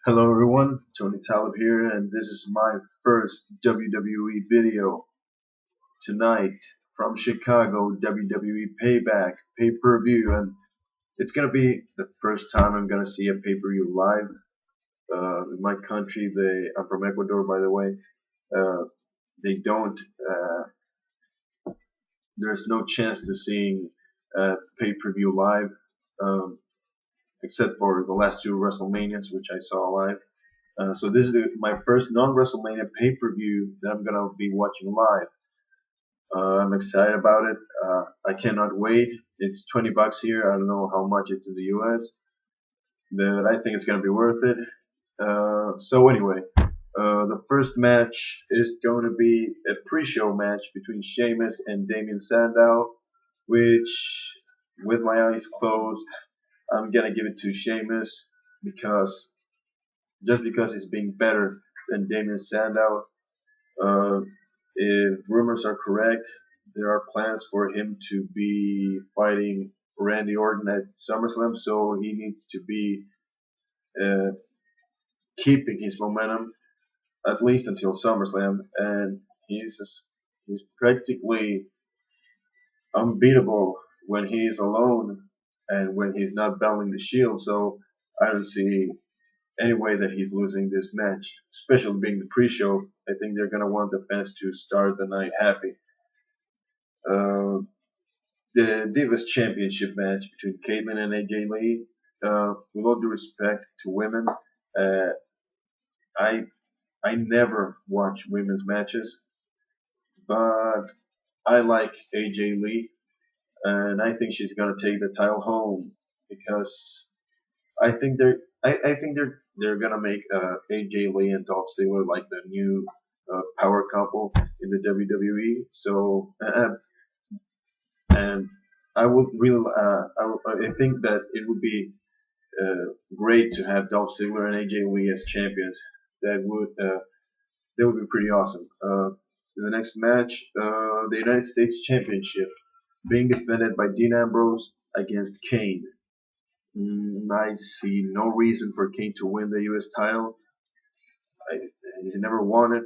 Hello everyone, Tony Talib here, and this is my first WWE video tonight from Chicago, WWE Payback pay-per-view, and it's gonna be the first time I'm gonna see a pay-per-view live. In my country, I'm from Ecuador, by the way. Uh, they don't. There's no chance to seeing pay-per-view live, um, except for the last two WrestleManias, which I saw live. So this is my first non-WrestleMania pay-per-view that I'm gonna be watching live. I'm excited about it. I cannot wait. It's $20 here. I don't know how much it's in the US, but I think it's gonna be worth it. So anyway, the first match is going to be a pre-show match between Sheamus and Damien Sandow, which, with my eyes closed, I'm gonna give it to Sheamus because just because he's being better than Damien Sandow. Uh, if rumors are correct, there are plans for him to be fighting Randy Orton at SummerSlam, so he needs to be uh, keeping his momentum at least until SummerSlam, and he's practically unbeatable when he's alone and when he's not battling the Shield. So I don't see any way that he's losing this match, especially being the pre-show. I think they're gonna want the fans to start the night happy. Uh, the Divas Championship match between Caitlyn and AJ Lee. With all due respect to women, uh, I I never watch women's matches, but I like AJ Lee, and I think she's gonna take the title home because I think they're gonna make AJ Lee and Dolph Ziggler like the new power couple in the WWE. So and I would really I think that it would be great to have Dolph Ziggler and AJ Lee as champions. That would be pretty awesome. The next match, the United States Championship, being defended by Dean Ambrose against Kane. I see no reason for Kane to win the U.S. title. I, he's never won it,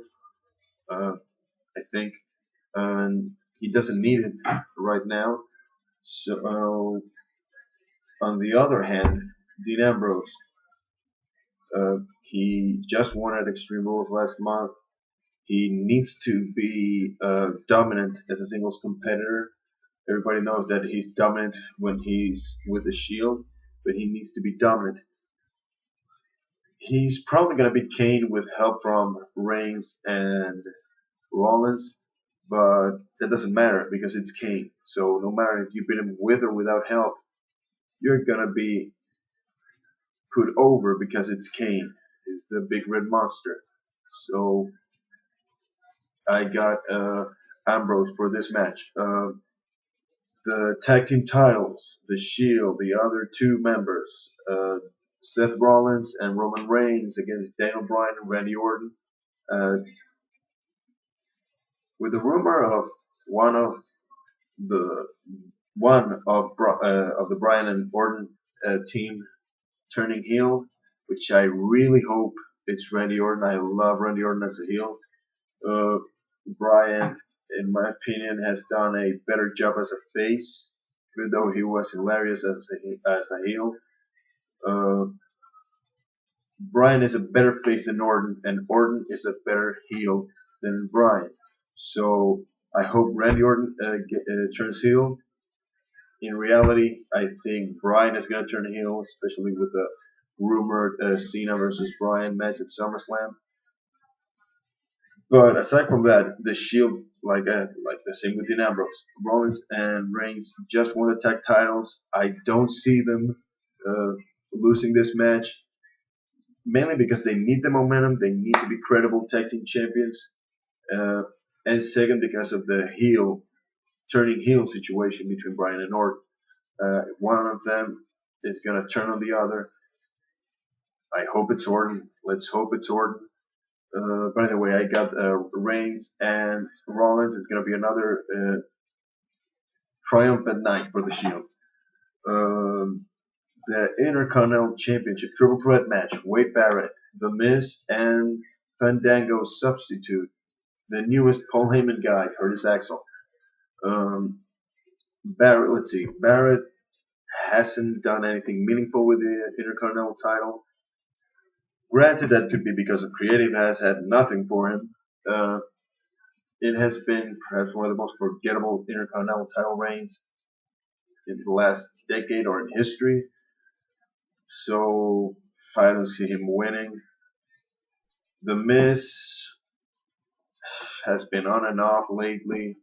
I think, and he doesn't need it right now. So, on the other hand, Dean Ambrose, he just won at Extreme Rules last month. He needs to be dominant as a singles competitor. Everybody knows that he's dominant when he's with the Shield, but he needs to be dominant. He's probably going to beat Kane with help from Reigns and Rollins, but that doesn't matter because it's Kane. So no matter if you beat him with or without help, you're going to be put over because it's Kane. He's the big red monster. So I got Ambrose for this match. The tag team titles, the Shield, the other two members, Seth Rollins and Roman Reigns against Daniel Bryan and Randy Orton. Uh, with the rumor of one of the of the Bryan and Orton team turning heel, which I really hope it's Randy Orton. I love Randy Orton as a heel. Uh, Bryan, in my opinion, has done a better job as a face, even though he was hilarious as a heel. Uh, Bryan is a better face than Orton, and Orton is a better heel than Bryan. So I hope Randy Orton turns heel. In reality, I think Bryan is going to turn heel, especially with the rumored Cena versus Bryan match at SummerSlam. But aside from that, the Shield, like the same with Dean Ambrose, Rollins and Reigns just won the tag titles. I don't see them uh, losing this match, mainly because they need the momentum. They need to be credible tag team champions, uh, and second because of the heel turning heel situation between Bryan and Orton. One of them is gonna turn on the other. I hope it's Orton. Let's hope it's Orton. By the way, I got Reigns and Rollins. It's going to be another triumphant night for the Shield. Um, the Intercontinental Championship triple threat match: Wade Barrett, The Miz and Fandango's substitute, the newest Paul Heyman guy, Curtis Axel. Um, Barrett, let's see, Barrett hasn't done anything meaningful with the Intercontinental title. Granted, that could be because the creative has had nothing for him. Uh, it has been perhaps one of the most forgettable Intercontinental title reigns in the last decade or in history. So if I don't see him winning, The Miz has been on and off lately.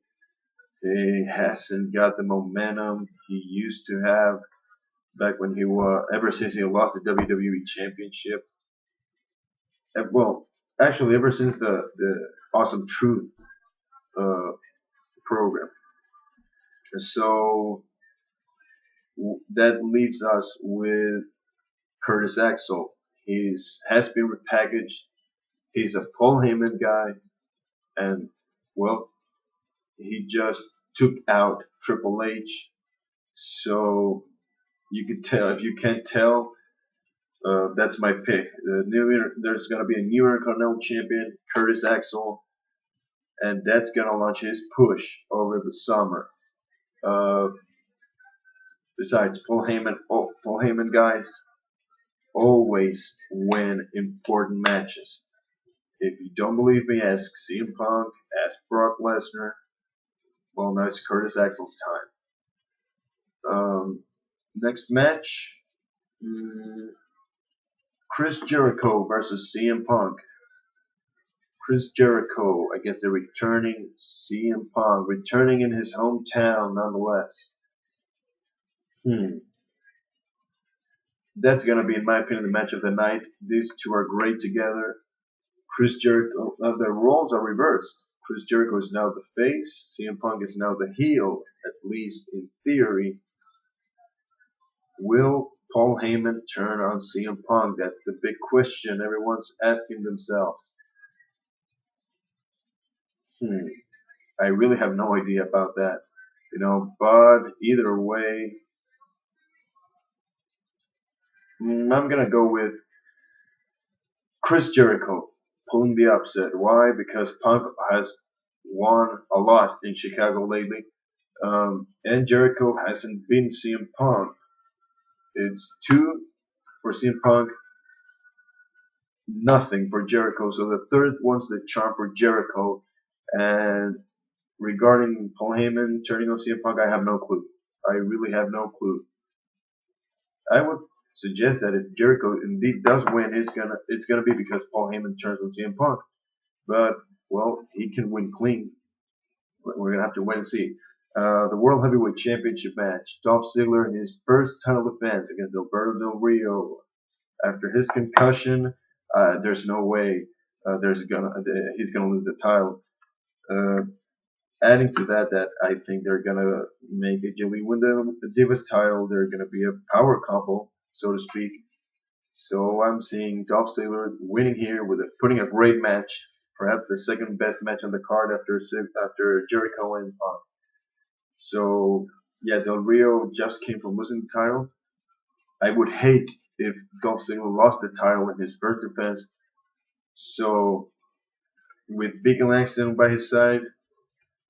He hasn't got the momentum he used to have back when he was, ever since he lost the WWE Championship. Well, actually, ever since the Awesome Truth uh, program. And so that leaves us with Curtis Axel. He's has been repackaged. He's a Paul Heyman guy, and well, he just took out Triple H. So you could tell if you can't tell, that's my pick. There's gonna be a new Intercontinental Champion, Curtis Axel, and that's gonna launch his push over the summer. Uh, Besides, Paul Heyman guys always win important matches. If you don't believe me, ask CM Punk, ask Brock Lesnar. Well, now it's Curtis Axel's time. Next match, mm, Chris Jericho versus CM Punk. Chris Jericho against the returning CM Punk, returning in his hometown nonetheless. Hmm. That's gonna be, in my opinion, the match of the night. These two are great together. Chris Jericho, the roles are reversed. Chris Jericho is now the face. CM Punk is now the heel, at least in theory. Will Paul Heyman turn on CM Punk? That's the big question everyone's asking themselves. Hmm. I really have no idea about that. But either way, I'm gonna go with Chris Jericho pulling the upset. Why? Because Punk has won a lot in Chicago lately, and Jericho hasn't been CM Punk. It's two for CM Punk, nothing for Jericho. So the third one's the charm for Jericho. And regarding Paul Heyman turning on CM Punk, I have no clue. I really have no clue. I would suggest that if Jericho indeed does win, it's gonna be because Paul Heyman turns on CM Punk. But well, he can win clean. We're gonna have to wait and see. The World Heavyweight Championship match: Dolph Ziggler in his first title defense against Alberto Del Rio. After his concussion, there's no way he's gonna lose the title. Uh, Adding to that I think they're gonna make AJ Lee win the Divas title. They're gonna be a power couple, so to speak. So I'm seeing Dolph Ziggler winning here with putting a great match, perhaps the second best match on the card after Jericho and Punk. So yeah, Del Rio just came from losing the title. I would hate if Dolph Ziggler lost the title in his first defense. So with Big Langston by his side,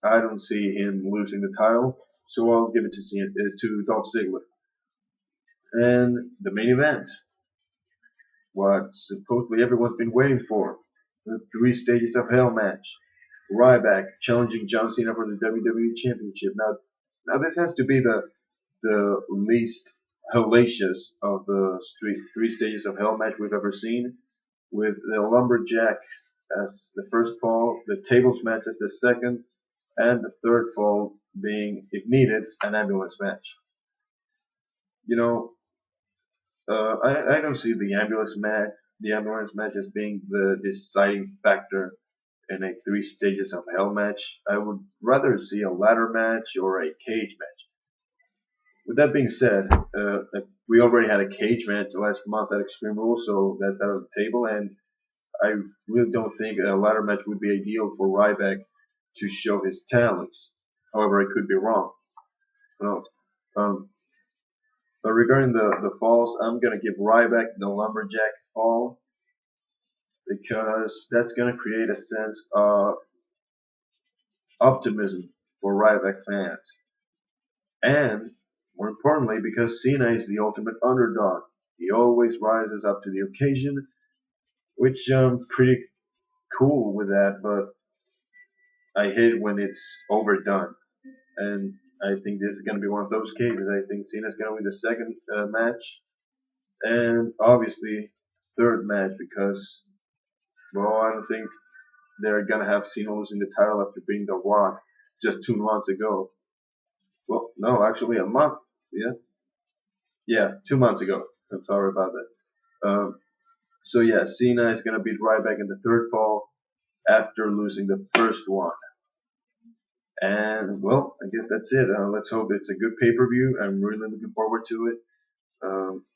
I don't see him losing the title. So I'll give it to Dolph Ziggler. And the main event, what supposedly everyone's been waiting for, the Three Stages of Hell match. Ryback challenging John Cena for the WWE Championship. Now this has to be the least hellacious of the Three Stages of Hell match we've ever seen, with the lumberjack as the first fall, the tables match as the second, and the third fall being, if needed, an ambulance match. You know, I don't see the ambulance match as being the deciding factor in a Three Stages of Hell match. I would rather see a ladder match or a cage match. With that being said, we already had a cage match last month at Extreme Rules, so that's out of the table, and I really don't think a ladder match would be ideal for Ryback to show his talents. However, I could be wrong. Well, um, but regarding the falls, I'm gonna give Ryback the lumberjack fall. because that's going to create a sense of optimism for Ryback fans. And more importantly, because Cena is the ultimate underdog, he always rises up to the occasion, which I'm pretty cool with that, but I hate when it's overdone. And I think this is going to be one of those cases. I think Cena's going to win the second match, and obviously third match because, well, I don't think they're going to have Cena losing the title after beating The Rock just 2 months ago. Well, no, actually a month. Yeah, yeah, 2 months ago. I'm sorry about that. So yeah, Cena is gonna beat Ryback in the third fall after losing the first one. And well, I guess that's it. Let's hope it's a good pay-per-view. I'm really looking forward to it. Um,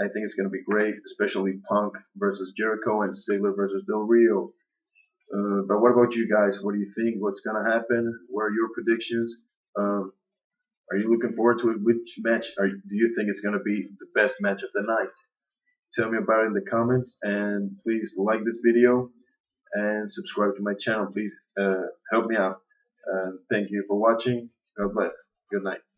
I think it's gonna be great, especially Punk versus Jericho and Ziggler versus Del Rio. But what about you guys? What do you think? What's gonna happen? What are your predictions? Um, are you looking forward to it? Which match do you think is gonna be the best match of the night? Tell me about it in the comments, and please like this video and subscribe to my channel. Please help me out. Thank you for watching. God bless. Good night.